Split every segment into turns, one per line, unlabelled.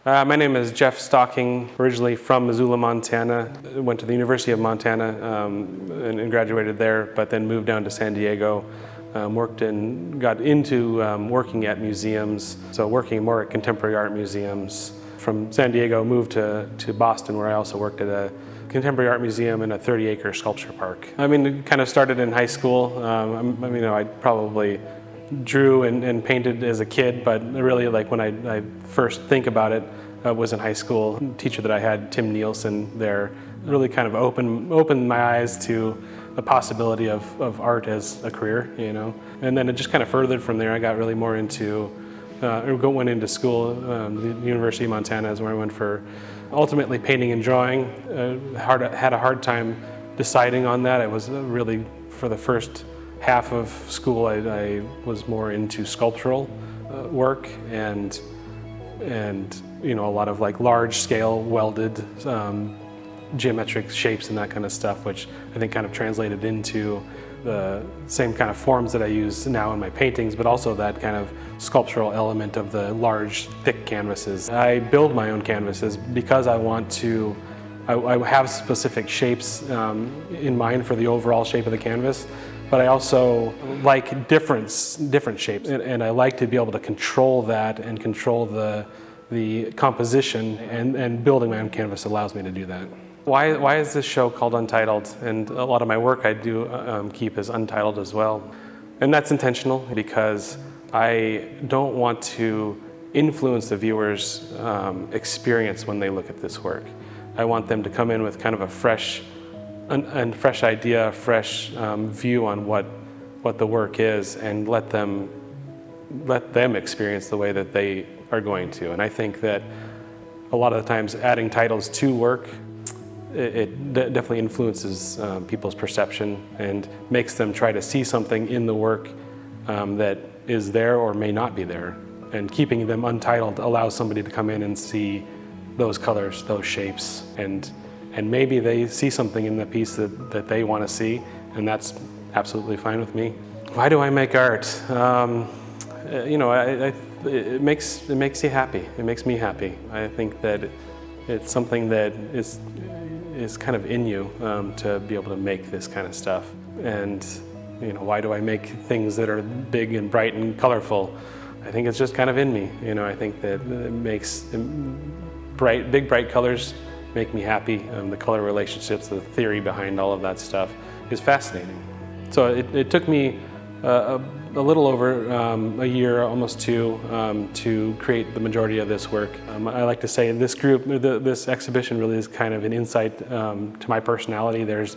My name is Geoff Stocking, originally from Missoula, Montana. Went to the University of Montana and graduated there, but then moved down to San Diego. Got into working at museums, so working more at contemporary art museums. From San Diego, moved to Boston, where I also worked at a contemporary art museum in a 30-acre sculpture park. I mean, it kind of started in high school. I probably drew and painted as a kid, but really, like when I first think about it, was in high school. The teacher that I had, Tim Nielsen, there really kind of opened my eyes to the possibility of art as a career, you know. And then it just kind of furthered from there. I got really more into, went into school. The University of Montana is where I went for ultimately painting and drawing. Had a hard time deciding on that. I was really, for the first half of school, I was more into sculptural work and you know, a lot of like large scale welded geometric shapes and that kind of stuff, which I think kind of translated into the same kind of forms that I use now in my paintings, but also that kind of sculptural element of the large, thick canvases. I build my own canvases because I want to, I have specific shapes in mind for the overall shape of the canvas, but I also like different shapes, and I like to be able to control that and control the composition, and building my own canvas allows me to do that. Why is this show called Untitled? And a lot of my work I do keep as Untitled as well. And that's intentional because I don't want to influence the viewer's experience when they look at this work. I want them to come in with kind of a fresh idea, a fresh view on what the work is, and let them experience the way that they are going to. And I think that a lot of the times adding titles to work, it definitely influences people's perception and makes them try to see something in the work that is there or may not be there. And keeping them untitled allows somebody to come in and see those colors, those shapes, and maybe they see something in the piece that they want to see, and that's absolutely fine with me. Why do I make art? You know, it makes you happy. It makes me happy. I think that it's something that is kind of in you to be able to make this kind of stuff. And you know, why do I make things that are big and bright and colorful? I think it's just kind of in me. You know, I think that it makes big bright colors make me happy. The color relationships, the theory behind all of that stuff is fascinating. So it took me a little over a year, almost two, to create the majority of this work. I like to say this group, this exhibition really is kind of an insight to my personality. There's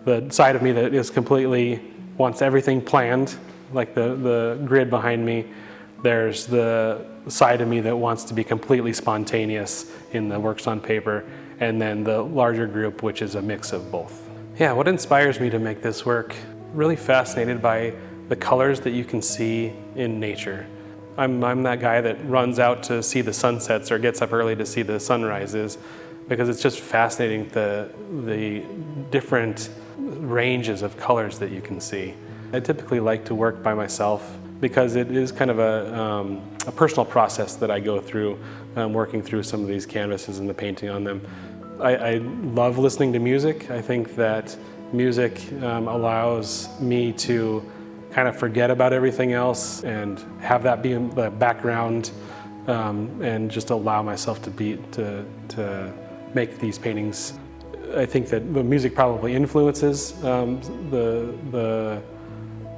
the side of me that is completely wants everything planned, like the grid behind me. There's the side of me that wants to be completely spontaneous in the works on paper, and then the larger group, which is a mix of both. Yeah, what inspires me to make this work? Really fascinated by the colors that you can see in nature. I'm that guy that runs out to see the sunsets or gets up early to see the sunrises, because it's just fascinating the different ranges of colors that you can see. I typically like to work by myself because it is kind of a personal process that I go through working through some of these canvases and the painting on them. I love listening to music. I think that music allows me to kind of forget about everything else and have that be in the background, and just allow myself to make these paintings. I think that the music probably influences the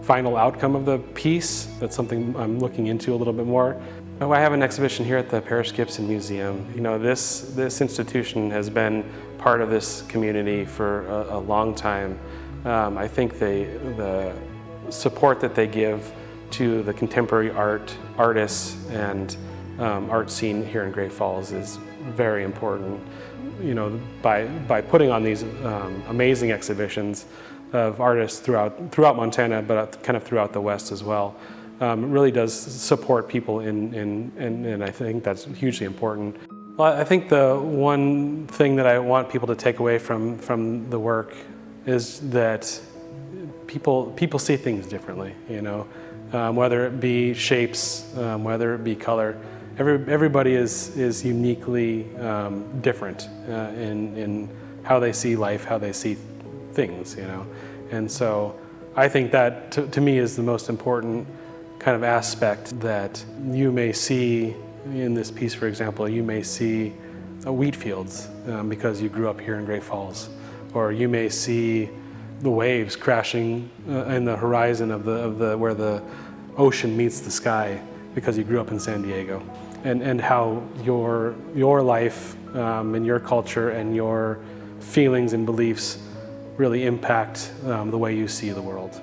final outcome of the piece. That's something I'm looking into a little bit more. I have an exhibition here at the Gibson Museum. You know, this institution has been part of this community for a long time. I think the support that they give to the contemporary artists and art scene here in Great Falls is very important. You know, by putting on these amazing exhibitions of artists throughout Montana, but kind of throughout the West as well, really does support people and I think that's hugely important. Well, I think the one thing that I want people to take away from the work is that people see things differently, you know, whether it be shapes, whether it be color. everybody is uniquely different in how they see life, how they see things, you know. And so I think that to me is the most important kind of aspect that you may see in this piece. For example, you may see wheat fields because you grew up here in Great Falls, or you may see the waves crashing in the horizon of the where the ocean meets the sky because you grew up in San Diego, and how your life and your culture and your feelings and beliefs really impact the way you see the world.